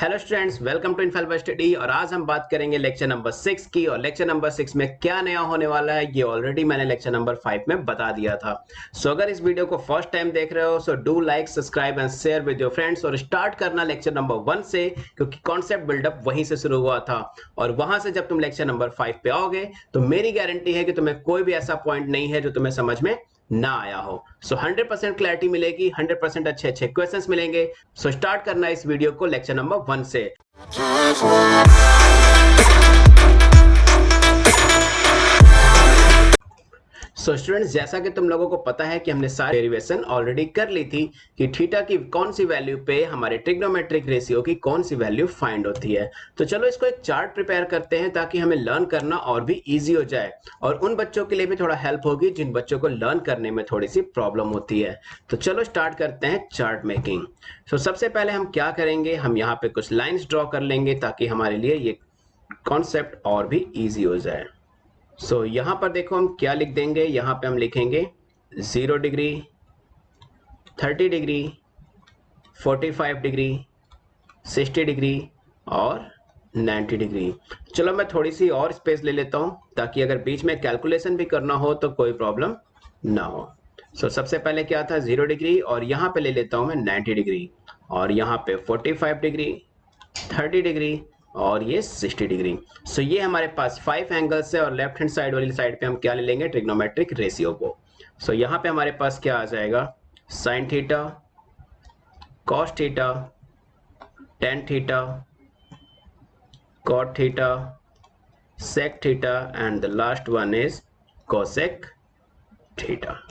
Hello students, welcome to infile study. और आज हम बात करेंगे लेक्चर नंबर 6 की। और लेक्चर नंबर 6 में क्या नया होने वाला है ये ऑलरेडी मैंने लेक्चर नंबर 5 में बता दिया था। सो अगर इस वीडियो को फर्स्ट टाइम देख रहे हो so do like, subscribe and share with your friends. और स्टार्ट करना लेक्चर नंबर 1 से, क्योंकि कॉन्सेप्ट बिल्डअप वहीं से शुरू हुआ था। और वहां से जब तुम लेक्चर नंबर 5 पे आओगे तो मेरी गारंटी है कि तुम्हें कोई भी ऐसा पॉइंट नहीं है जो तुम्हें समझ में ना आया हो। सो 100% क्लैरिटी मिलेगी, 100% अच्छे अच्छे क्वेश्चंस मिलेंगे। सो स्टार्ट करना इस वीडियो को लेक्चर नंबर 1 से। सो स्टूडेंट्स, जैसा कि तुम लोगों को पता है कि हमने सारी डेरिवेशन ऑलरेडी कर ली थी कि थीटा की कौन सी वैल्यू पे हमारे ट्रिग्नोमेट्रिक रेशियो की कौन सी वैल्यू फाइंड होती है। तो चलो इसको एक चार्ट प्रिपेयर करते हैं ताकि हमें लर्न करना और भी इजी हो जाए, और उन बच्चों के लिए भी थोड़ा हेल्प होगी जिन बच्चों को लर्न करने में थोड़ी सी प्रॉब्लम होती है। तो चलो स्टार्ट करते हैं चार्ट मेकिंग। तो सबसे पहले हम क्या करेंगे, हम यहाँ पे कुछ लाइन्स ड्रॉ कर लेंगे ताकि हमारे लिए ये कॉन्सेप्ट और भी ईजी हो जाए। सो यहां पर देखो हम क्या लिख देंगे, यहां पे हम लिखेंगे 0 डिग्री, 30 डिग्री, 45 डिग्री, 60 डिग्री और 90 डिग्री। चलो मैं थोड़ी सी और स्पेस ले लेता हूं ताकि अगर बीच में कैलकुलेशन भी करना हो तो कोई प्रॉब्लम ना हो। सो सबसे पहले क्या था 0 डिग्री, और यहां पे ले लेता हूं मैं 90 डिग्री, और यहां पे 45 डिग्री, 30 डिग्री और ये 60 डिग्री। सो ये हमारे पास 5 एंगल्स है, और लेफ्ट हैंड साइड वाली साइड पे हम क्या ले लेंगे, ट्रिग्नोमेट्रिक रेशियो को। सो यहाँ पे हमारे पास क्या आ जाएगा, sine theta, cos theta, tan theta, cot theta, sec theta and the last one is cosec theta.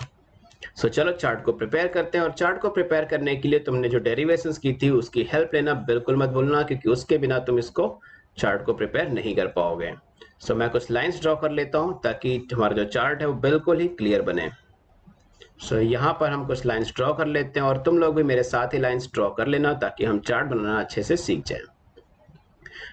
So चलो चार्ट को प्रिपेयर करते हैं। और चार्ट को प्रिपेयर करने के लिए तुमने जो डेरिवेशंस की थी उसकी हेल्प लेना बिल्कुल मत भूलना, क्योंकि उसके बिना तुम इसको चार्ट को प्रिपेयर नहीं कर पाओगे। सो मैं कुछ लाइंस ड्रॉ कर लेता हूं ताकि हमारा जो चार्ट है वो बिल्कुल ही क्लियर बने। सो यहाँ पर हम कुछ लाइंस ड्रॉ कर लेते हैं, और तुम लोग भी मेरे साथ ही लाइंस ड्रॉ कर लेना ताकि हम चार्ट बनाना अच्छे से सीख जाए।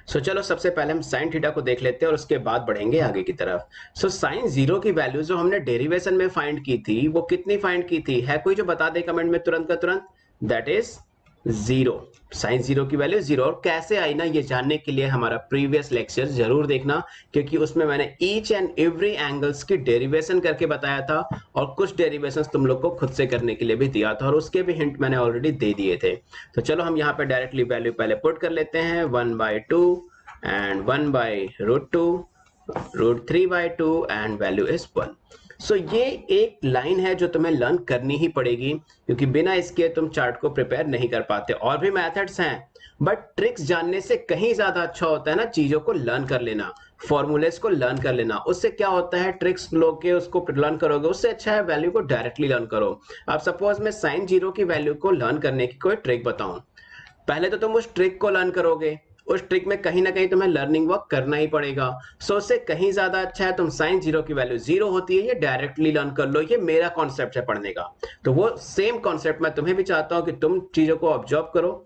सो चलो सबसे पहले हम साइन थीटा को देख लेते हैं और उसके बाद बढ़ेंगे आगे की तरफ। सो साइन 0 की वैल्यू जो हमने डेरिवेशन में फाइंड की थी वो कितनी फाइंड की थी, है कोई जो बता दे कमेंट में तुरंत का तुरंत? That is 0। साइन 0 की वैल्यू 0। और कैसे आई ना, ये जानने के लिए हमारा प्रीवियस लेक्चर जरूर देखना, क्योंकि उसमें मैंने ईच एंड एवरी एंगल्स की डेरिवेशन करके बताया था, और कुछ डेरिवेशंस तुम लोग को खुद से करने के लिए भी दिया था, और उसके भी हिंट मैंने ऑलरेडी दे दिए थे। तो चलो हम यहाँ पे डायरेक्टली वैल्यू पहले पुट कर लेते हैं, 1/2 and 1/√2, √3/2 and value is 1। So ये एक लाइन है जो तुम्हें लर्न करनी ही पड़ेगी, क्योंकि बिना इसके तुम चार्ट को प्रिपेयर नहीं कर पाते। और भी मेथड्स हैं, बट ट्रिक्स जानने से कहीं ज्यादा अच्छा होता है ना चीजों को लर्न कर लेना, फॉर्मूलेस को लर्न कर लेना। उससे क्या होता है, ट्रिक्स लोग के उसको लर्न करोगे, उससे अच्छा है वैल्यू को डायरेक्टली लर्न करो। अब सपोज मैं साइन 0 की वैल्यू को लर्न करने की कोई ट्रिक बताऊं, पहले तो तुम उस ट्रिक को लर्न करोगे, उस ट्रिक में कहीं ना कहीं तुम्हें लर्निंग वर्क करना ही पड़ेगा। सो उससे कहीं ज्यादा अच्छा है तुम साइन 0 की वैल्यू 0 होती है ये डायरेक्टली लर्न कर लो। ये मेरा कॉन्सेप्ट है पढ़ने का, तो वो सेम कॉन्सेप्ट मैं तुम्हें भी चाहता हूं कि तुम चीजों को ऑब्जर्व करो,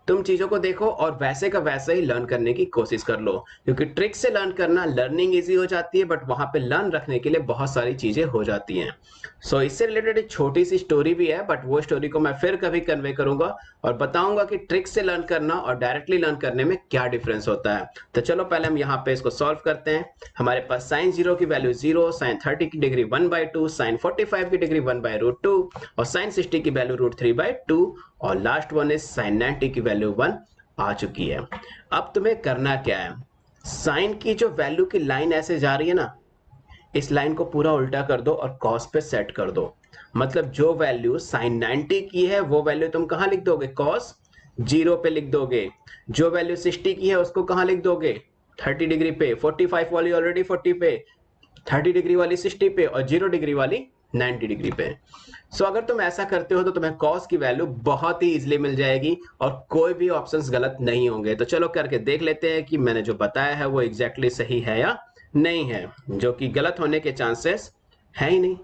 तुम चीजों को देखो और वैसे का वैसे ही लर्न करने की कोशिश कर लो, क्योंकि ट्रिक से लर्न करना लर्निंग इजी हो जाती है, बट वहां पे लर्न रखने के लिए बहुत सारी चीजें हो जाती हैं। सो इससे रिलेटेड एक छोटी सी स्टोरी भी है, बट वो स्टोरी को मैं फिर कभी कन्वे करूंगा और बताऊंगा कि ट्रिक से लर्न करना और डायरेक्टली लर्न करने में क्या डिफरेंस होता है। तो चलो पहले हम यहाँ पे इसको सॉल्व करते हैं। हमारे पास साइन 0 की वैल्यू 0, साइन 30 की डिग्री 1/2, साइन 45 की डिग्री 1/√2 और साइन 60 की वैल्यू √3/2, और लास्ट वन इज साइन 90 की वैल्यू 1 आ चुकी है। अब तुम्हें करना क्या है, साइन की जो वैल्यू की लाइन ऐसे जा रही है ना, इस लाइन को पूरा उल्टा कर दो और कॉस पे सेट कर दो। मतलब जो वैल्यू साइन 90 की है वो वैल्यू तुम कहां लिख दोगे, कॉस 0 पे लिख दोगे। जो वैल्यू 60 की है उसको कहां लिख दोगे, 30 डिग्री पे। 45 वाली ऑलरेडी 40 पे, 30 डिग्री वाली 60 पे, और 0 डिग्री वाली 90 डिग्री पे। सो अगर तुम ऐसा करते हो तो तुम्हें कॉस की वैल्यू बहुत ही इजीली मिल जाएगी और कोई भी ऑप्शंस गलत नहीं होंगे। तो चलो करके देख लेते हैं कि मैंने जो बताया है वो एग्जैक्टली सही है या नहीं है, जो कि गलत होने के चांसेस है ही नहीं।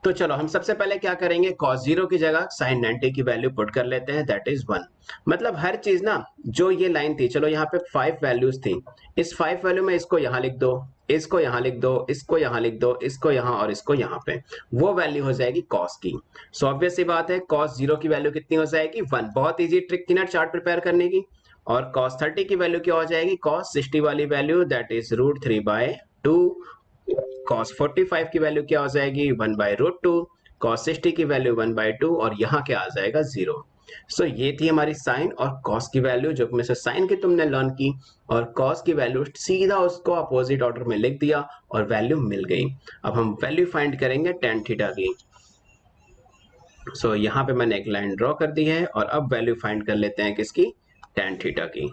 तो चलो हम सबसे पहले क्या करेंगे, cos 0 की जगह sin 90 की वैल्यू पुट कर लेते हैं, दैट इज 1। मतलब हर चीज ना, जो ये लाइन थी, चलो यहाँ पे 5 वैल्यूज थी, इस 5 वैल्यू में इसको यहाँ लिख दो, इसको यहाँ लिख दो, इसको यहाँ लिख दो, इसको यहाँ और इसको यहाँ पे, वो वैल्यू हो जाएगी cos की। सो ऑब्वियस सी बात है cos 0 की वैल्यू कितनी हो जाएगी, 1। बहुत ईजी ट्रिक थी ना चार्ट प्रिपेयर करने की। और cos 30 की वैल्यू क्या हो जाएगी, cos 60 वाली वैल्यू दैट इज √3/2, cos 45 की वैल्यू क्या हो जाएगी 1/√2, cos 60 की वैल्यू 1/2 और यहाँ क्या आ जाएगा 0। सो ये थी हमारी साइन और cos की वैल्यू, जो में से साइन की तुमने लर्न की और cos की वैल्यू सीधा उसको अपोजिट ऑर्डर में लिख दिया और वैल्यू मिल गई। अब हम वैल्यू फाइंड करेंगे tan थीटा की। सो यहाँ पे मैंने एक लाइन ड्रॉ कर दी है और अब वैल्यू फाइंड कर लेते हैं किसकी, tan थीटा की।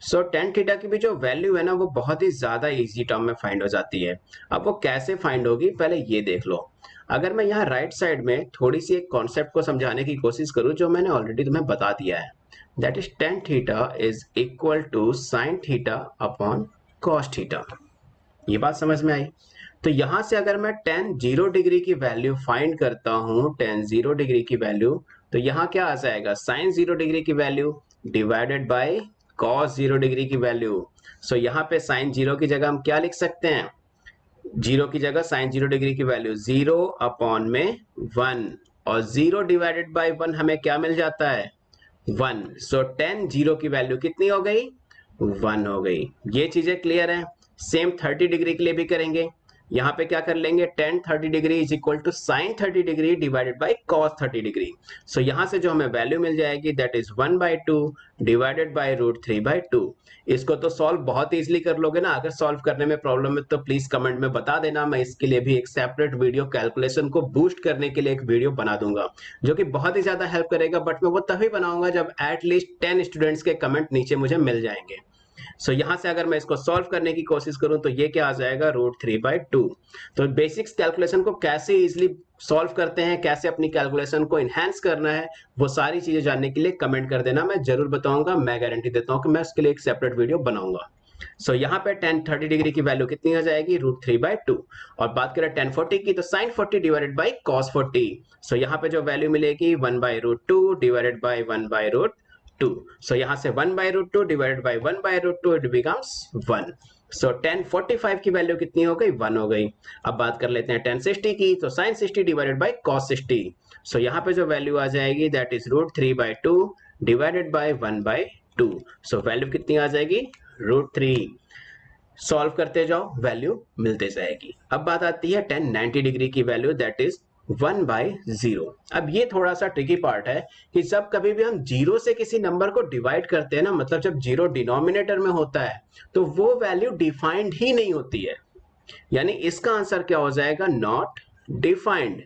सो tan थीटा की भी जो वैल्यू है ना वो बहुत ही ज्यादा इजी टर्म में फाइंड हो जाती है। अब वो कैसे फाइंड होगी पहले ये देख लो। अगर मैं यहाँ राइट साइड में थोड़ी सी एक कॉन्सेप्ट को समझाने की कोशिश करूँ जो मैंने ऑलरेडी तुम्हें बता दिया है, that is tan theta is equal to sin theta upon cos theta. ये बात समझ में आई? तो यहां से अगर मैं tan 0 डिग्री की वैल्यू फाइंड करता हूं, tan 0 डिग्री की वैल्यू, तो यहाँ क्या आ जाएगा sin 0 डिग्री की value divided by cos 0 degree की वैल्यू। सो यहाँ पे sin 0 की जगह हम क्या लिख सकते हैं, 0 की जगह sin 0 डिग्री की वैल्यू 0 अपॉन में 1 और 0 डिवाइडेड बाय 1 हमें क्या मिल जाता है 1। सो tan 0 की वैल्यू कितनी हो गई 1 हो गई। ये चीजें क्लियर है? सेम 30 डिग्री के लिए भी करेंगे। यहाँ पे क्या कर लेंगे tan 30 degree is equal to sin 30 degree divided by cos 30 degree. So यहाँ से जो हमें वैल्यू मिल जाएगी दैट इज 1/2 डिवाइडेड बाय √3/2। इसको तो सॉल्व बहुत इजीली कर लोगे ना। अगर सॉल्व करने में प्रॉब्लम है तो प्लीज कमेंट में बता देना, मैं इसके लिए भी एक सेपरेट वीडियो कैलकुलेशन को बूस्ट करने के लिए एक वीडियो बना दूंगा जो कि बहुत ही ज्यादा हेल्प करेगा। बट मैं वो तभी बनाऊंगा जब एटलीस्ट 10 स्टूडेंट्स के कमेंट नीचे मुझे मिल जाएंगे। सो यहाँ से अगर मैं इसको सॉल्व करने की कोशिश करूं तो ये क्या आ जाएगा √3/2। तो बेसिक्स कैलकुलेशन को कैसे इजीली सॉल्व करते हैं, कैसे अपनी कैलकुलेशन को इनहेंस करना है, वो सारी चीजें जानने के लिए कमेंट कर देना, मैं जरूर बताऊंगा। मैं गारंटी देता हूं कि मैं उसके लिए एक सेपरेट वीडियो बनाऊंगा। सो यहाँ पे tan 30 डिग्री की वैल्यू कितनी आ जाएगी √3/2 और बात करें tan 40 की तो sin 40 डिवाइडेड बाय cos 40। सो यहाँ पे जो वैल्यू मिलेगी 1/√2 डिवाइडेड बाय 1/√2। सो यहाँ से 1/√2 divided by 1/√2 it becomes 1। So tan 45 की वैल्यू कितनी हो गई 1 हो गई। अब बात कर लेते हैं tan 60 की तो sin 60 डिवाइडेड बाय cos 60। सो यहाँ पे जो वैल्यू आ जाएगी that is √3/2 divided by 1/2। So value कितनी आ जाएगी √3। सॉल्व करते जाओ वैल्यू मिलते जाएगी। अब बात आती है tan 90 डिग्री की वैल्यू दैट इज 1/0। अब ये थोड़ा सा ट्रिकी पार्ट है कि जब कभी भी हम जीरो से किसी नंबर को डिवाइड करते हैं ना, मतलब जब जीरो डिनोमिनेटर में होता है तो वो वैल्यू डिफाइंड ही नहीं होती है। यानी इसका आंसर क्या हो जाएगा नॉट डिफाइंड।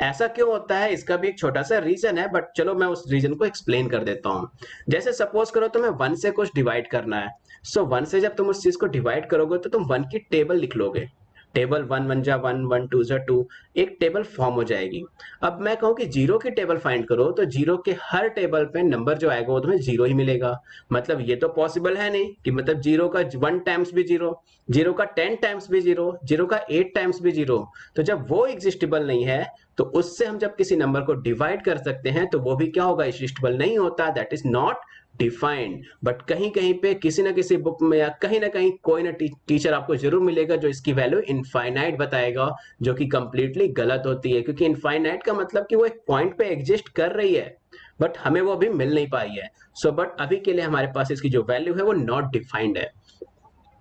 ऐसा क्यों होता है इसका भी एक छोटा सा रीजन है, बट चलो मैं उस रीजन को एक्सप्लेन कर देता हूं। जैसे सपोज करो तुम्हें 1 से कुछ डिवाइड करना है। सो 1 से जब तुम उस चीज को डिवाइड करोगे तो तुम 1 की टेबल लिख लोगे। टेबल 1 1 जा 1 1 2 जा 2, एक टेबल फॉर्म हो जाएगी। अब मैं कहूं कि जीरो की टेबल फाइंड करो तो जीरो के हर टेबल पे नंबर जो आएगा वो तुम्हें जीरो ही मिलेगा। मतलब ये तो पॉसिबल है नहीं कि मतलब जीरो का 1 टाइम्स भी जीरो, जीरो का 10 टाइम्स भी जीरो, जीरो का 8 टाइम्स भी जीरो। तो जब वो एग्जिस्टेबल नहीं है तो उससे हम जब किसी नंबर को डिवाइड कर सकते हैं तो वो भी क्या होगा एग्जिस्टेबल नहीं होता, that is not defined. But कहीं कहीं पे किसी ना किसी बुक में या कहीं ना कहीं कोई ना टीचर आपको जरूर मिलेगा जो इसकी वैल्यू इनफाइनाइट बताएगा, जो कि कंप्लीटली गलत होती है। क्योंकि इनफाइनाइट का मतलब कि वो एक पॉइंट पे एग्जिस्ट कर रही है बट हमें वो अभी मिल नहीं पाई है। सो बट अभी के लिए हमारे पास इसकी जो वैल्यू है वो नॉट डिफाइंड है।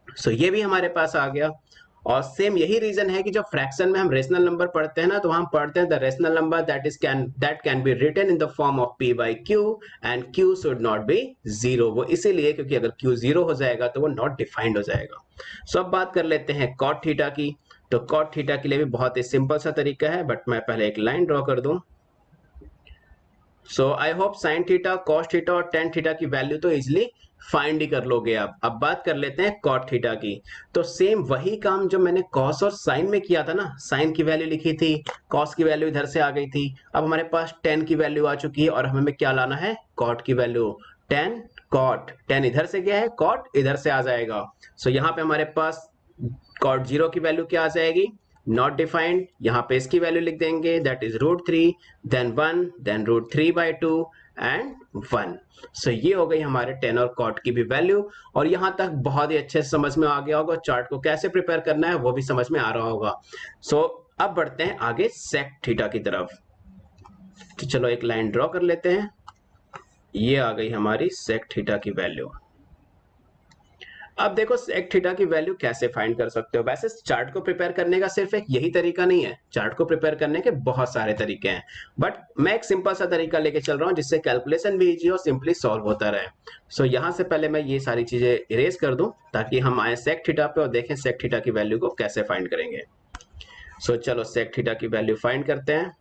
सो ये भी हमारे पास आ गया। और सेम यही रीजन है कि जब फ्रैक्शन में हम रेशनल नंबर पढ़ते हैं ना तो हम पढ़ते हैं the rational number that can be written in the form of p/q and q should not be zero. वो इसीलिए क्योंकि अगर q जीरो हो जाएगा तो वो नॉट डिफाइंड हो जाएगा। सो अब बात कर लेते हैं cot थीटा की। तो cot थीटा के लिए भी बहुत ही सिंपल सा तरीका है, बट मैं पहले एक लाइन ड्रॉ कर दूं। So I hope sin theta, cos theta और tan थीटा की वैल्यू तो इजिली फाइंड ही कर लोगे। अब बात कर लेते हैं cot थीटा की। तो सेम वही काम जो मैंने cos और sin में किया था ना, sin की वैल्यू लिखी थी, cos की वैल्यू इधर से आ गई थी। अब हमारे पास tan की वैल्यू आ चुकी है और हमें क्या लाना है cot की वैल्यू। tan cot, tan इधर से गया है, cot इधर से आ जाएगा। सो यहाँ पे हमारे पास cot 0 की वैल्यू क्या आ जाएगी नॉट डिफाइंड। यहाँ पे इसकी वैल्यू लिख देंगे that is √3 then 1 then √3/2 and 1। So ये हो गई हमारे tan और cot की भी वैल्यू। और यहां तक बहुत ही अच्छे से समझ में आ गया होगा, चार्ट को कैसे प्रिपेयर करना है वो भी समझ में आ रहा होगा। सो अब बढ़ते हैं आगे sec थीटा की तरफ। तो चलो एक लाइन ड्रॉ कर लेते हैं। ये आ गई हमारी सेक थीटा की वैल्यू। अब देखो सेक थीटा की वैल्यू कैसे फाइंड कर सकते हो। वैसे चार्ट को प्रिपेयर करने का सिर्फ एक यही तरीका नहीं है, चार्ट को प्रिपेयर करने के बहुत सारे तरीके हैं, बट मैं एक सिंपल सा तरीका लेके चल रहा हूँ जिससे कैलकुलेशन भी इजी हो, सिंपली सॉल्व होता रहे। सो यहाँ से पहले मैं ये सारी चीजें इरेज कर दूं ताकि हम आए सेक थीटा पे और देखें सेक थीटा की वैल्यू को कैसे फाइंड करेंगे। सो चलो सेक थीटा की वैल्यू फाइंड करते हैं।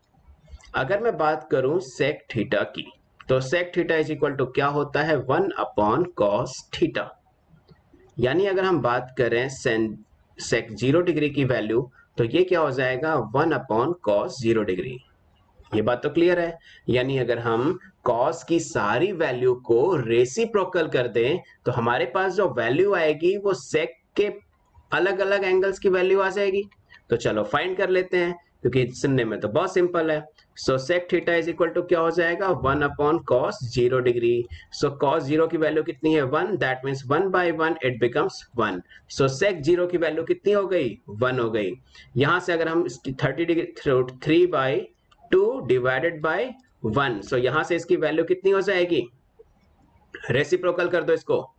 अगर मैं बात करूं सेक थीटा की, तो sec theta is equal to क्या होता है, 1 कॉस थीटा। यानी अगर हम बात करें सेक 0 डिग्री की वैल्यू, तो ये क्या हो जाएगा, 1/cos 0 डिग्री। ये बात तो क्लियर है। यानी अगर हम cos की सारी वैल्यू को रेसिप्रोकल कर दें तो हमारे पास जो वैल्यू आएगी वो सेक के अलग अलग एंगल्स की वैल्यू आ जाएगी। तो चलो फाइंड कर लेते हैं, क्योंकि सुनने में तो बहुत सिंपल है। So sec theta is equal to क्या हो जाएगा, 1/cos 0 डिग्री। सो cos 0 की वैल्यू कितनी है, 1, दैट मीन्स 1/1 इट बिकम्स 1। सो सेक 0 की वैल्यू कितनी हो गई, 1 हो गई। यहां से अगर हम 30 डिग्री 3/2 डिवाइडेड बाय 1, सो यहां से इसकी वैल्यू कितनी हो जाएगी, रेसिप्रोकल कर दो इसको।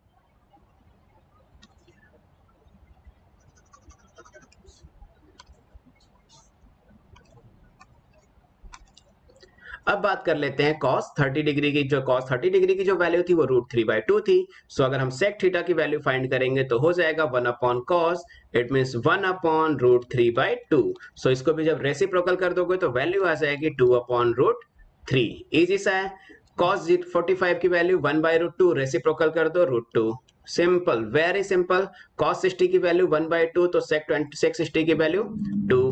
अब बात कर लेते हैं cos 30 डिग्री की। जो cos 30 डिग्री की जो वैल्यू थी वो √3/2 थी। सो अगर हम sec थीटा की वैल्यू फाइंड करेंगे तो हो जाएगा 1/cos, इट मींस 1/√3/2। सो इसको भी जब रेसिप्रोकल कर दोगे तो वैल्यू आ जाएगी 2/√3। इजी सा है। cos 45 की वैल्यू 1/√2, रेसिप्रोकल कर दो √2। Simple, very simple. cos 60 की वैल्यू 1/2, तो sec 60 की वैल्यू 2।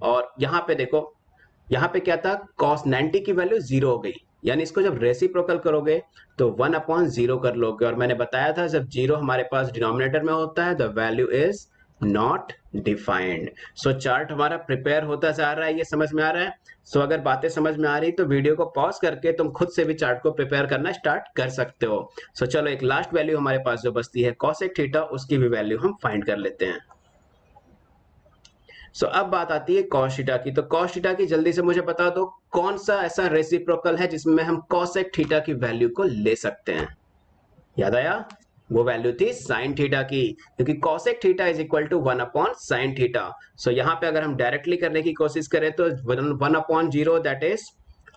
और यहाँ पे देखो, यहाँ पे क्या था, cos 90 की वैल्यू 0 हो गई। यानी इसको जब रेसिप्रोकल करोगे तो 1/0 कर लोगे। और मैंने बताया था जब 0 हमारे पास डिनोमिनेटर में होता है the value is not defined. So chart हमारा प्रिपेयर होता जा रहा है, ये समझ में आ रहा है। सो अगर बातें समझ में आ रही तो वीडियो को पॉज करके तुम खुद से भी चार्ट को प्रिपेयर करना स्टार्ट कर सकते हो। सो चलो एक लास्ट वैल्यू हमारे पास जो बचती है cosec थीटा, उसकी भी वैल्यू हम फाइंड कर लेते हैं। अब बात आती है cos थीटा की। तो cos थीटा की जल्दी से मुझे बता दो कौन सा ऐसा रेसिप्रोकल है जिसमें हम cosec थीटा की वैल्यू को ले सकते हैं। याद आया, वो वैल्यू थी sin थीटा की, क्योंकि cosec theta is equal to 1/sin theta. यहाँ पे अगर हम डायरेक्टली करने की कोशिश करें तो 1/0 दैट इज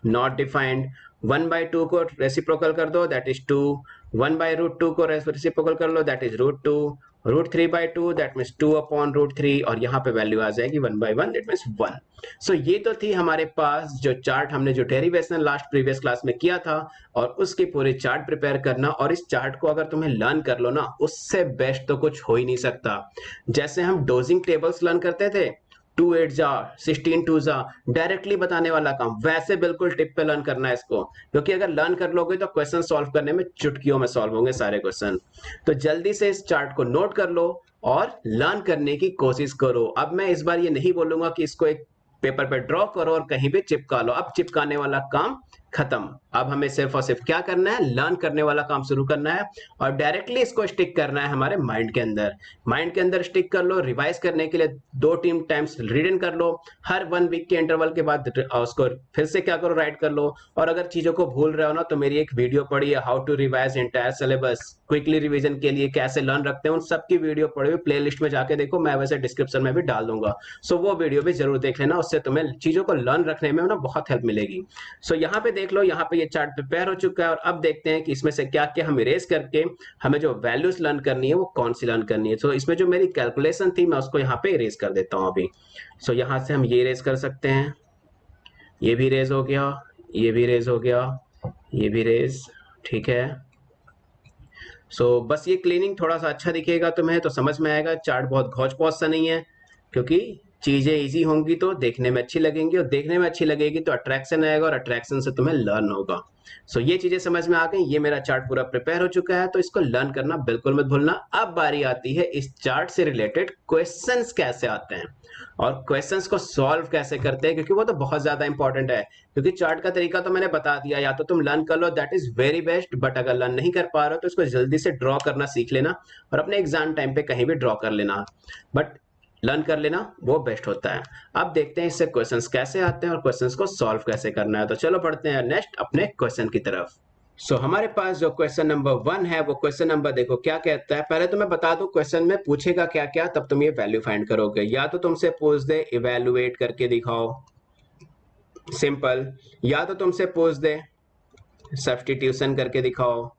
नॉट डिफाइंड, 1/2 को रेसिप्रोकल कर दो दैट इज 2, 1/√2 को रेसिप्रोकल कर लो दैट इज √2, √3/2 दैट मीन्स 2/√3, और यहाँ पे वैल्यू आ जाएगी 1/1 दैट मीन्स 1। सो ये तो थी हमारे पास जो चार्ट हमने जो डेरिवेशन लास्ट प्रीवियस क्लास में किया था, और उसकी पूरी चार्ट प्रिपेयर करना। और इस चार्ट को अगर तुम्हें लर्न कर लो ना, उससे बेस्ट तो कुछ हो ही नहीं सकता। जैसे हम डोजिंग टेबल्स लर्न करते थे, 2 8 जा 16 2 जा, डायरेक्टली बताने वाला काम, वैसे बिल्कुल टिप पे लर्न करना है इसको। क्योंकि अगर लर्न कर लोगे तो क्वेश्चन सॉल्व करने में चुटकियों में सॉल्व होंगे सारे क्वेश्चन। तो जल्दी से इस चार्ट को नोट कर लो और लर्न करने की कोशिश करो। अब मैं इस बार ये नहीं बोलूंगा कि इसको एक पेपर पे ड्रॉ करो और कहीं भी चिपका लो, अब चिपकाने वाला काम खत्म। अब हमें सिर्फ और सिर्फ क्या करना है, लर्न करने वाला काम शुरू करना है, और डायरेक्टली इसको स्टिक करना है हमारे माइंड के अंदर। माइंड के अंदर स्टिक कर लो। रिवाइज करने के लिए 2-3 टाइम्स रीड इन कर लो, हर 1 वीक के इंटरवल के बाद उसको फिर से क्या करो, राइट कर लो। और अगर चीजों को भूल रहे हो ना, तो मेरी एक वीडियो पड़ी है, how to revise entire syllabus, quickly revision के लिए कैसे लर्न रखते हैं, उन सबकी वीडियो पड़ी हुई प्ले लिस्ट में जाके देखो, मैं वैसे डिस्क्रिप्शन में भी डाल दूंगा। वो वीडियो भी जरूर देख लेना, उससे तुम्हें चीजों को लर्न रखने में ना बहुत हेल्प मिलेगी। यहाँ पे देख लो, यहाँ पे ये चार्ट प्रिपेयर हो चुका है, और अब देखते हैं कि इसमें से क्या क्या हम इरेज करके हमें जो वैल्यूज लर्न करनी है वो कौन सी लर्न करनी है। इसमें जो मेरी कैलकुलेशन थी मैं उसको यहाँ पे इरेज कर देता हूँ अभी। यहाँ से हम ये इरेज कर सकते हैं, ये भी इरेज हो गया, ये भी इरेज हो गया, ये भी इरेज, ठीक है। बस ये क्लीनिंग थोड़ा सा अच्छा दिखेगा तुम्हें तो समझ में आएगा। चार्ट बहुत घौच पौच सा नहीं है, क्योंकि चीजें इजी होंगी तो देखने में अच्छी लगेंगी, और देखने में अच्छी लगेगी तो अट्रैक्शन आएगा, और अट्रैक्शन से तुम्हें लर्न होगा। ये चीजें समझ में आ गई। ये मेरा चार्ट पूरा प्रिपेयर हो चुका है, तो इसको लर्न करना बिल्कुल मत भूलना। अब बारी आती है इस चार्ट से रिलेटेड क्वेश्चंस कैसे आते हैं और क्वेश्चंस को सॉल्व कैसे करते हैं, क्योंकि वो तो बहुत ज्यादा इंपॉर्टेंट है। क्योंकि चार्ट का तरीका तो मैंने बता दिया, या तो तुम लर्न कर लो that is very best, but अगर लर्न नहीं कर पा रहे हो तो इसको जल्दी से ड्रॉ करना सीख लेना, और अपने एग्जाम टाइम पे कहीं भी ड्रॉ कर लेना, बट लर्न कर लेना वो बेस्ट होता है। अब देखते हैं इससे क्वेश्चंस कैसे आते हैं और क्वेश्चंस को सॉल्व कैसे करना है। तो चलो पढ़ते हैं नेक्स्ट अपने क्वेश्चन की तरफ। सो हमारे पास जो क्वेश्चन नंबर 1 है वो क्वेश्चन नंबर देखो क्या कहता है। पहले तो मैं बता दूं क्वेश्चन में पूछेगा क्या क्या, तब तुम ये वैल्यू फाइंड करोगे। या तो तुमसे पूछ दे इवेलुएट करके दिखाओ, सिंपल, या तो तुमसे पूछ दे सब्स्टिट्यूशन करके दिखाओ,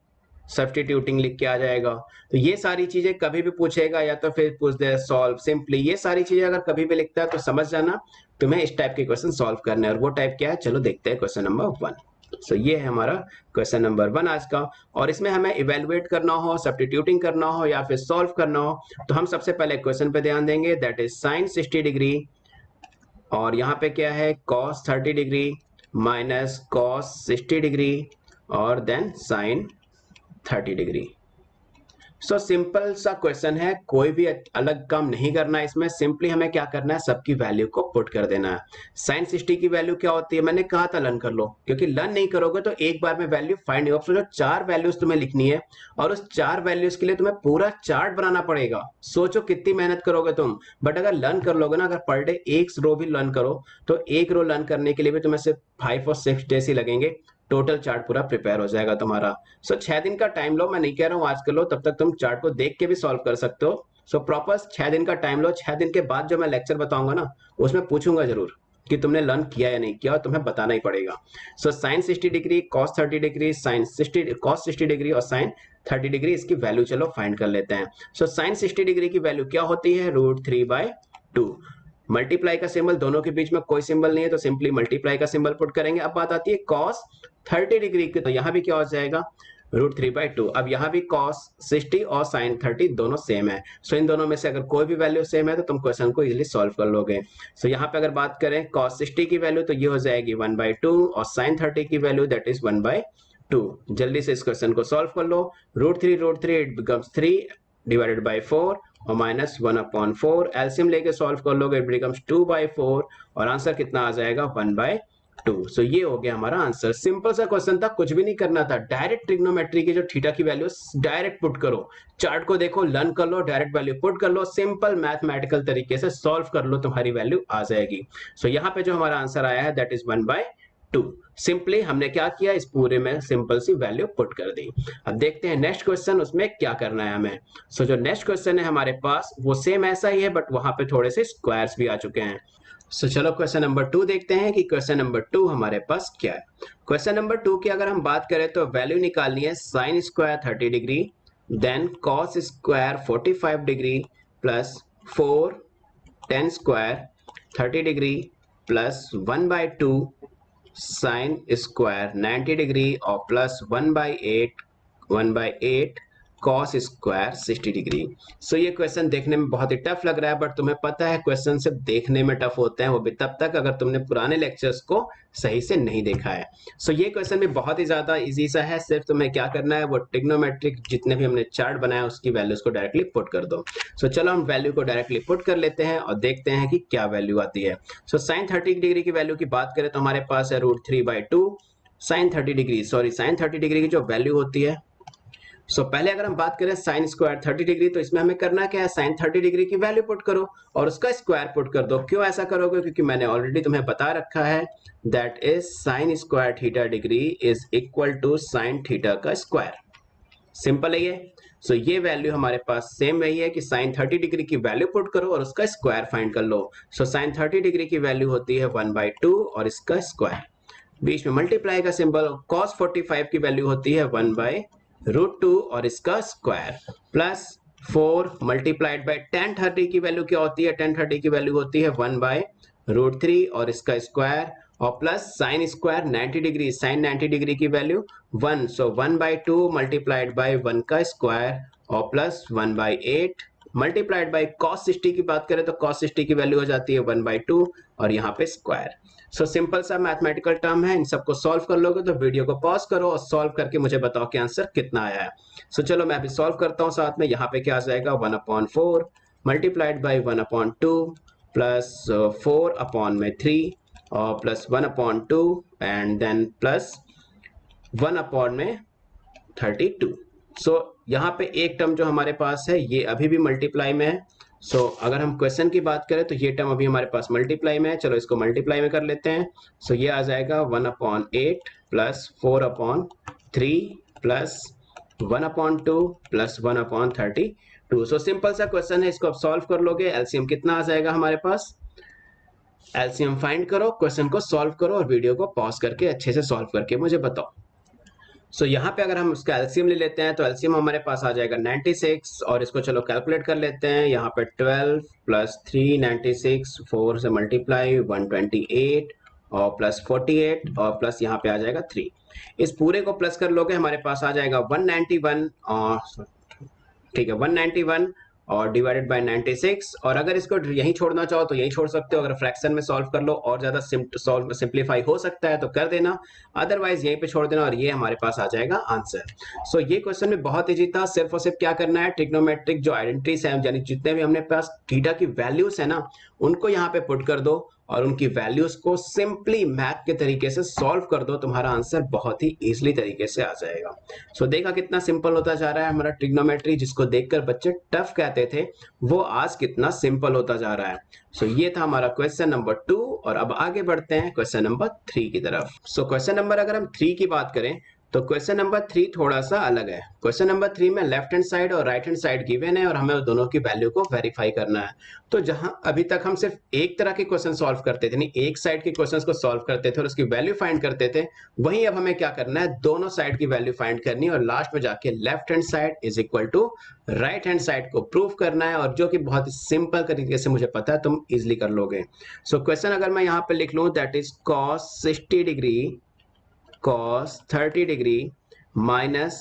सब्स्टिट्यूटिंग लिख के आ जाएगा। तो ये सारी चीजें कभी भी पूछेगा, या तो फिर पूछ दे सॉल्व सिंपली। ये सारी चीजें अगर कभी भी लिखता है तो समझ जाना तुम्हें इस टाइप के क्वेश्चन सॉल्व करने हैं। और वो टाइप क्या है, चलो देखते हैं क्वेश्चन नंबर 1। सो ये है हमारा क्वेश्चन नंबर 1 आज का। और इसमें हमें इवेलुएट करना हो, सब्स्टिट्यूटिंग करना हो या फिर सॉल्व करना हो, तो हम सबसे पहले क्वेश्चन पे ध्यान देंगे, दैट इज साइन 60 डिग्री, और यहाँ पे क्या है cos 30 degree minus cos 60 degree और then sine 30 degree. So simple सा क्वेश्चन है, कोई भी अलग काम नहीं करना है इसमें। सिंपली हमें क्या करना है, सबकी वैल्यू को पुट कर देना है। साइन 60 की वैल्यू क्या होती है, मैंने कहा था लर्न कर लो, क्योंकि लर्न नहीं करोगे तो एक बार में वैल्यू फाइंड नहीं होगा। 4 वैल्यूज तुम्हें लिखनी है और उस 4 वैल्यूज के लिए तुम्हें पूरा चार्ट बनाना पड़ेगा। सोचो कितनी मेहनत करोगे तुम। बट अगर लर्न कर लोगे ना, अगर पर डे एक रो भी लर्न करो तो एक रो लर्न करने के लिए भी तुम्हें सिर्फ 5 और 6 डेज ही लगेंगे, टोटल चार्ट पूरा प्रिपेयर हो जाएगा तुम्हारा। सो 6 दिन का टाइम लो, मैं नहीं कह रहा हूं आज कर लो, तब तक तुम चार्ट को देख के भी सॉल्व कर सकते हो। सो प्रॉपर 6 दिन का टाइम लो। 6 दिन के बाद जो मैं लेक्चर बताऊंगा ना, उसमें पूछूंगा जरूर कि तुमने लर्न किया या नहीं किया, और तुम्हें बताना ही पड़ेगा। So sine 60 degree, cos 30 degree, sine 60 cos 60 degree और साइन 30 डिग्री, इसकी वैल्यू चलो फाइंड कर लेते हैं। सो साइन 60 डिग्री की वैल्यू क्या होती है, √3/2। मल्टीप्लाई का सिंबल, दोनों के बीच में कोई सिंबल नहीं है तो सिंपली मल्टीप्लाई का सिंबल पुट करेंगे। अब बात आती है कॉस 30 डिग्री की, तो यहां भी क्या हो जाएगा, √3/2। अब यहां भी cos 60 और sin 30 दोनों सेम है। सो इन दोनों में से अगर कोई भी वैल्यू सेम है तो तुम क्वेश्चन को इजीली सॉल्व कर लोगे। सो यहाँ पे अगर बात करें cos 60 की वैल्यू, तो ये हो जाएगी 1/2 और sin 30 की वैल्यू दैट इज 1/2। जल्दी से इस क्वेश्चन को सॉल्व कर लो। √3 इट बिकम्स 3 डिवाइडेड बाई 4 और माइनस 1/4। एलसीएम लेके सॉल्व कर लोगे, इट बिकम्स 2/4 और आंसर कितना आ जाएगा, 1/2। सो ये हो गया हमारा आंसर। सिंपल सा क्वेश्चन था, कुछ भी नहीं करना था। डायरेक्ट ट्रिग्नोमेट्री की जो थीटा की वैल्यू डायरेक्ट पुट करो, चार्ट को देखो, लर्न कर लो, डायरेक्ट वैल्यू पुट कर लो, सिंपल मैथमेटिकल तरीके से सॉल्व कर लो, तुम्हारी वैल्यू आ जाएगी। सो यहाँ पे जो हमारा आंसर आया है दैट इज 1/2। सिंपली हमने क्या किया, इस पूरे में सिंपल सी वैल्यू पुट कर दी। अब देखते हैं नेक्स्ट क्वेश्चन, उसमें क्या करना है हमें। सो जो नेक्स्ट क्वेश्चन है हमारे पास वो सेम ऐसा ही है, बट वहां पे थोड़े से स्क्वायर्स भी आ चुके हैं। सो चलो क्वेश्चन नंबर 2 देखते हैं कि क्वेश्चन नंबर 2 हमारे पास क्या है। क्वेश्चन नंबर 2 की अगर हम बात करें तो वैल्यू निकालनी है sine square 30 degree, then cos square 45 degree plus 4 tan square 30 degree plus 1/2 sine square 90 degree और plus 1/8 cos square 60 degree. So ये क्वेश्चन देखने में बहुत ही टफ लग रहा है, बट तुम्हें पता है क्वेश्चन सिर्फ देखने में टफ होते हैं, वो भी तब तक अगर तुमने पुराने लेक्चर्स को सही से नहीं देखा है। सो ये क्वेश्चन भी बहुत ही ज्यादा इजी सा है। सिर्फ तुम्हें क्या करना है, वो ट्रिग्नोमेट्रिक जितने भी हमने चार्ट बनाया उसकी वैल्यूज को डायरेक्टली पुट कर दो। सो चलो हम वैल्यू को डायरेक्टली पुट कर लेते हैं और देखते हैं कि क्या वैल्यू आती है। सो साइन 30 डिग्री की वैल्यू की बात करें तो हमारे पास है √3/2 साइन 30 डिग्री, साइन 30 डिग्री की जो वैल्यू होती है, पहले अगर हम बात करें साइन स्क्वायर 30 डिग्री, तो इसमें हमें करना क्या है, साइन 30 डिग्री की वैल्यू पुट करो और उसका स्क्वायर पुट कर दो। क्यों ऐसा करोगे, क्योंकि मैंने ऑलरेडी तुम्हें बता रखा है that is sine square theta degree is equal to sine theta का स्क्वायर। सिंपल है ये। ये वैल्यू हमारे पास सेम वही है कि साइन 30 डिग्री की वैल्यू पुट करो और उसका स्क्वायर फाइंड कर लो। साइन 30 डिग्री की वैल्यू होती है 1/2 और इसका स्क्वायर, बीच में मल्टीप्लाई का सिंबल। cos 45 की वैल्यू होती है 1/√2 और इसका square, plus 4 multiplied by tan 30 की वैल्यू क्या होती है, tan 30 की वैल्यू होती है 1/√3 और इसका स्क्वायर, और plus sine square 90 degree, sine 90 degree की वैल्यू 1, 1/2 मल्टीप्लाइड बाय 1 का स्क्वायर और प्लस 1/8 मल्टीप्लाइड बाय cos 60 की बात करें तो cos 60 की वैल्यू हो जाती है 1/2 और यहाँ पे स्क्वायर। सिंपल सा मैथमेटिकल टर्म है। इन सबको सॉल्व कर लोगे तो वीडियो को पॉज करो और सॉल्व करके मुझे बताओ कि आंसर कितना आया है। चलो मैं अभी सॉल्व करता हूँ साथ में। यहाँ पे क्या आ जाएगा, 1/4 मल्टीप्लाइड बाई 1/2 प्लस 4/3 और प्लस 1/2 एंड देन प्लस 1/32। यहाँ पे एक टर्म जो हमारे पास है ये अभी भी मल्टीप्लाई में है। अगर हम क्वेश्चन की बात करें तो ये टर्म अभी हमारे पास मल्टीप्लाई में है। चलो इसको मल्टीप्लाई में कर लेते हैं। ये आ जाएगा 1/8 प्लस 4/32 3 प्लस 1/2 प्लस 1/32। सो सिंपल सा क्वेश्चन है, इसको आप सॉल्व कर लोगे। एलसीएम कितना आ जाएगा हमारे पास? एलसीएम फाइंड करो, क्वेश्चन को सॉल्व करो और वीडियो को पॉज करके अच्छे से सॉल्व करके मुझे बताओ। सो यहाँ पे अगर हम उसका एलसीएम ले लेते हैं तो एलसीएम हमारे पास आ जाएगा 96, और इसको चलो कैलकुलेट कर लेते हैं। यहाँ पे 12 प्लस 3 96, 4 से मल्टीप्लाई 128 और प्लस 48 और प्लस यहाँ पे आ जाएगा 3। इस पूरे को प्लस कर लोगे, हमारे पास आ जाएगा 191 और ठीक है 191 और डिवाइडेड बाय 96। और अगर इसको यहीं छोड़ना चाहो तो यहीं छोड़ सकते हो। अगर फ्रैक्शन में सॉल्व कर लो और ज्यादा सिंप्लीफाई हो सकता है तो कर देना, अदरवाइज यहीं पे छोड़ देना और ये हमारे पास आ जाएगा आंसर। सो ये क्वेश्चन में बहुत इजी था। सिर्फ और सिर्फ क्या करना है, ट्रिग्नोमेट्रिक जो आइडेंटिटीज है, यानी जितने भी हमने पास थीटा की वैल्यूज है ना, उनको यहाँ पे पुट कर दो और उनकी वैल्यूज को सिंपली मैथ के तरीके से सॉल्व कर दो, तुम्हारा आंसर बहुत ही इजीली तरीके से आ जाएगा। सो देखा कितना सिंपल होता जा रहा है हमारा ट्रिग्नोमेट्री, जिसको देखकर बच्चे टफ कहते थे, वो आज कितना सिंपल होता जा रहा है। सो ये था हमारा क्वेश्चन नंबर 2, और अब आगे बढ़ते हैं क्वेश्चन नंबर 3 की तरफ। सो क्वेश्चन नंबर अगर हम 3 की बात करें तो क्वेश्चन नंबर 3 थोड़ा सा अलग है। क्वेश्चन नंबर 3 में लेफ्ट हैंड साइड और राइट हैंड साइड गिवन है और हमें दोनों की वैल्यू को वेरीफाई करना है। तो जहां अभी तक हम सिर्फ एक तरह के क्वेश्चन सॉल्व करते थे, नहीं एक साइड के क्वेश्चंस को सॉल्व करते थे और उसकी वैल्यू फाइंड करते थे, वहीं अब हमें क्या करना है, दोनों साइड की वैल्यू फाइंड करनी है और लास्ट में जाके left hand side is equal to right hand side को प्रूव करना है, और जो कि बहुत ही सिंपल तरीके से मुझे पता है तुम इजिली कर लोगे। सो क्वेश्चन अगर मैं यहाँ पे लिख लूं, that is cos 60 degree cos 30 degree minus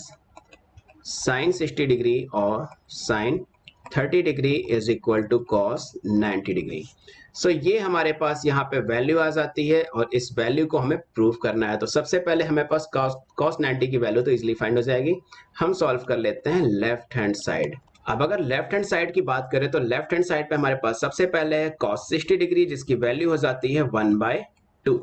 sine 60 degree और sine 30 degree is equal to cos 90 degree. So ये हमारे पास यहाँ पे वैल्यू आ जाती है और इस वैल्यू को हमें प्रूव करना है। तो सबसे पहले हमें पास cos 90 की वैल्यू तो इजीली फाइंड हो जाएगी। हम सॉल्व कर लेते हैं लेफ्ट हैंड साइड। अब अगर लेफ्ट हैंड साइड की बात करें तो लेफ्ट हैंड साइड पे हमारे पास सबसे पहले है cos 60 डिग्री, जिसकी वैल्यू हो जाती है 1/2,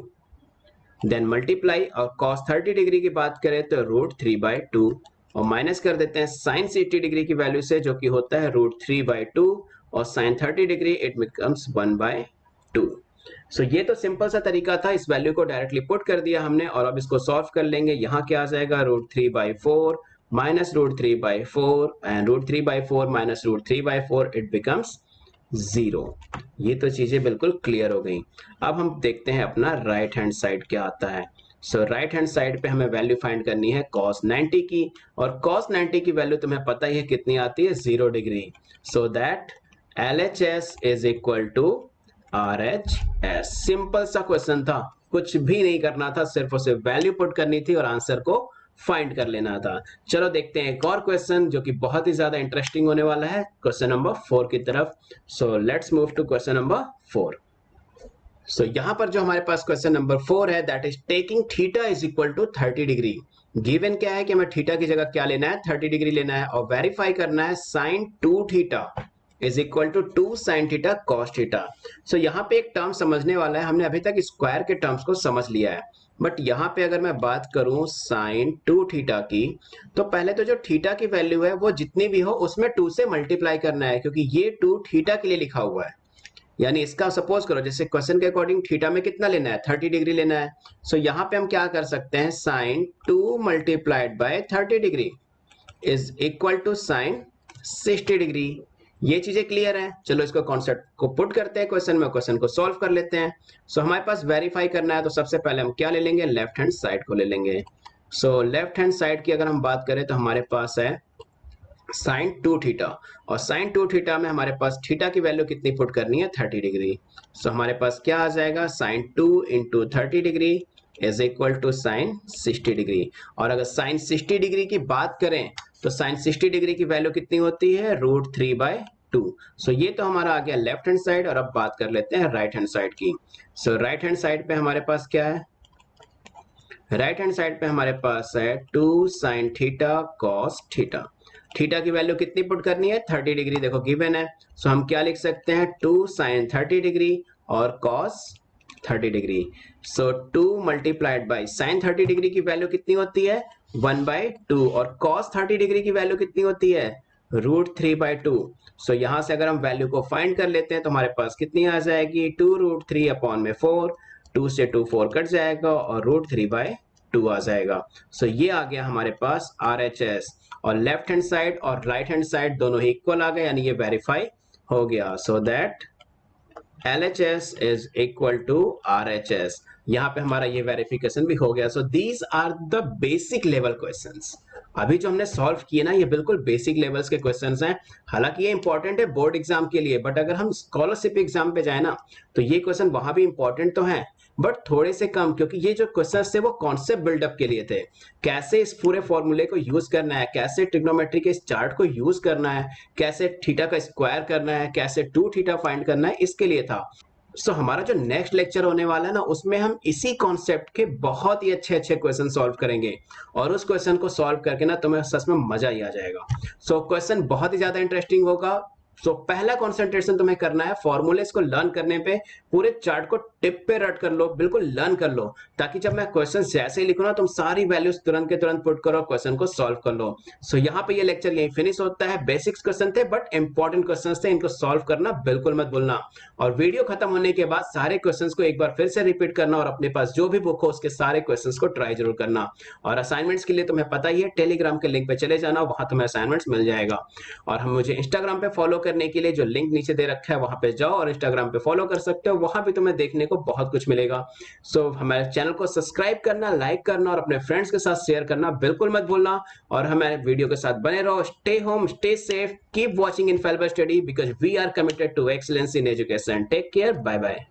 देन मल्टीप्लाई, और cos 30 डिग्री की बात करें तो √3/2, और माइनस कर देते हैं साइन 60 डिग्री की वैल्यू से, जो कि होता है √3/2, और साइन 30 डिग्री इट बिकम्स 1/2। सो ये तो सिंपल सा तरीका था, इस वैल्यू को डायरेक्टली पुट कर दिया हमने और अब इसको सॉल्व कर लेंगे। यहाँ क्या आ जाएगा, √3/4 minus √3/4 and √3/4 minus √3/4 it becomes 0। ये तो चीजें बिल्कुल क्लियर हो गई। अब हम देखते हैं अपना राइट हैंड साइड क्या आता है। सो राइट हैंड साइड पे हमें वैल्यू फाइंड करनी है cos 90 की, और cos 90 की वैल्यू तुम्हें पता ही है कितनी आती है, 0 degree. So that LHS is equal to RHS। Simple सा क्वेश्चन था, कुछ भी नहीं करना था, सिर्फ और सिर्फ वैल्यू पुट करनी थी और आंसर को फाइंड कर लेना था। चलो देखते हैं एक और क्वेश्चन जो कि बहुत ही ज्यादा इंटरेस्टिंग होने वाला है, क्वेश्चन नंबर 4 की तरफ। So let's move to question number 4। So यहाँ पर जो हमारे पास क्वेश्चन नंबर 4 है, that is taking theta is equal to 30 degree. Given क्या है कि हमें थीटा की जगह क्या लेना है, 30 डिग्री लेना है, और वेरीफाई करना है sine 2 theta is equal to 2 sine theta cos theta. So यहाँ पे एक टर्म समझने वाला है, हमने अभी तक स्क्वायर के टर्म्स को समझ लिया है, बट यहाँ पे अगर मैं बात करूं साइन 2 थीटा की, तो पहले तो जो थीटा की वैल्यू है वो जितनी भी हो उसमें 2 से मल्टीप्लाई करना है, क्योंकि ये 2 थीटा के लिए लिखा हुआ है। यानी इसका सपोज करो, जैसे क्वेश्चन के अकॉर्डिंग थीटा में कितना लेना है, 30 डिग्री लेना है। सो यहाँ पे हम क्या कर सकते हैं, sine 2 multiplied by 30 degree is equal to sine 60 degree. ये चीजें क्लियर है। चलो इसको कॉन्सेप्ट को पुट करते हैं क्वेश्चन में, क्वेश्चन को सॉल्व कर लेते हैं। सो हमारे पास वेरीफाई करना है, तो सबसे पहले हम क्या ले लेंगे, लेफ्ट हैंड साइड को ले लेंगे। सो लेफ्ट हैंड साइड की अगर हम बात करें तो हमारे पास है साइन 2 थीटा, और साइन 2 थीटा में हमारे पास थीटा की वैल्यू कितनी पुट करनी है, 30 डिग्री। सो हमारे पास क्या आ जाएगा, sine 2 into 30 degree is equal to sine 60 degree. और अगर साइन 60 डिग्री की बात करें तो साइन 60 डिग्री की वैल्यू कितनी होती है, √3/2। सो ये तो हमारा आ गया लेफ्ट हैंड साइड, और अब बात कर लेते हैं राइट हैंड साइड की। सो राइट हैंड साइड पे हमारे पास क्या है, राइट हैंड साइड पे हमारे पास है 2 sine theta cos theta. Theta की वैल्यू कितनी पुट करनी है, 30 डिग्री, देखो गिवन है। सो हम क्या लिख सकते हैं, 2 साइन 30 डिग्री और cos 30 degree. So 2 multiplied by sine 30 degree की वैल्यू कितनी होती है, 1/2, और कॉस 30 डिग्री की वैल्यू कितनी होती है, √3/2। सो यहां से अगर हम वैल्यू को फाइंड कर लेते हैं तो हमारे पास कितनी आ जाएगी, 2√3/4। 2 से 2 4 कट जाएगा और √3/2। 2 आ जाएगा। सो ये आ गया हमारे पास RHS, और लेफ्ट हैंड साइड और राइट हैंड साइड दोनों ही इक्वल आ गए, यानी ये वेरीफाई हो गया। सो that LHS is equal to RHS। यहाँ पे हमारा ये वेरिफिकेशन भी हो गया। So these are the basic level questions. अभी जो हमने सॉल्व किए ना, ये बिल्कुल बेसिक लेवल्स के क्वेश्चंस हैं। हालांकि ये इंपॉर्टेंट है बोर्ड एग्जाम के लिए, बट अगर हम स्कॉलरशिप एग्जाम पे जाए ना, तो ये क्वेश्चन वहां भी इंपॉर्टेंट तो है, बट थोड़े से कम, क्योंकि ये जो क्वेश्चंस थे वो कॉन्सेप्ट बिल्डअप के लिए थे। कैसे इस पूरे फॉर्मूले को यूज करना है, कैसे ट्रिग्नोमेट्री के इस चार्ट को यूज करना है, कैसे थीटा का स्क्वायर करना है, कैसे 2 थीटा फाइंड करना है, इसके लिए था। सो हमारा जो नेक्स्ट लेक्चर होने वाला है ना, उसमें हम इसी कॉन्सेप्ट के बहुत ही अच्छे अच्छे क्वेश्चन सॉल्व करेंगे, और उस क्वेश्चन को सॉल्व करके ना तुम्हें सच में मजा ही आ जाएगा। सो क्वेश्चन बहुत ही ज्यादा इंटरेस्टिंग होगा। सो पहला कंसंट्रेशन तुम्हें करना है फॉर्मूलेस को लर्न करने पे। पूरे चार्ट को टिप पे रट कर लो, बिल्कुल लर्न कर लो, ताकि जब मैं क्वेश्चन जैसे ही लिखूं ना, तुम सारी वैल्यूज तुरंत के तुरंत पुट करो, क्वेश्चन को सॉल्व कर लो। सो यहाँ पे ये लेक्चर यही फिनिश होता है। बेसिक्स क्वेश्चन थे बट इंपॉर्टेंट क्वेश्चन थे, इनको सॉल्व करना बिल्कुल मत भूलना। और वीडियो खत्म होने के बाद सारे क्वेश्चंस को एक बार फिर से रिपीट करना, और अपने पास जो भी बुक हो उसके सारे क्वेश्चंस को ट्राई जरूर करना। और असाइनमेंट्स के लिए तुम्हें पता ही है, टेलीग्राम के लिंक पे चले जाना, वहां तुम्हें असाइनमेंट्स मिल जाएगा। और हम मुझे इंस्टाग्राम पे फॉलो करने के लिए जो लिंक नीचे दे रखा है, वहां पे जाओ और इंस्टाग्राम पे फॉलो कर सकते हो, वहां भी तुम्हें देखने को बहुत कुछ मिलेगा। सो हमारे चैनल को सब्सक्राइब करना, लाइक करना और अपने फ्रेंड्स के साथ शेयर करना बिल्कुल मत भूलना। और हमारे वीडियो के साथ बने रहो। Stay home, stay safe, keep watching infallible study, because we are committed to excellence in education. Take care, bye bye.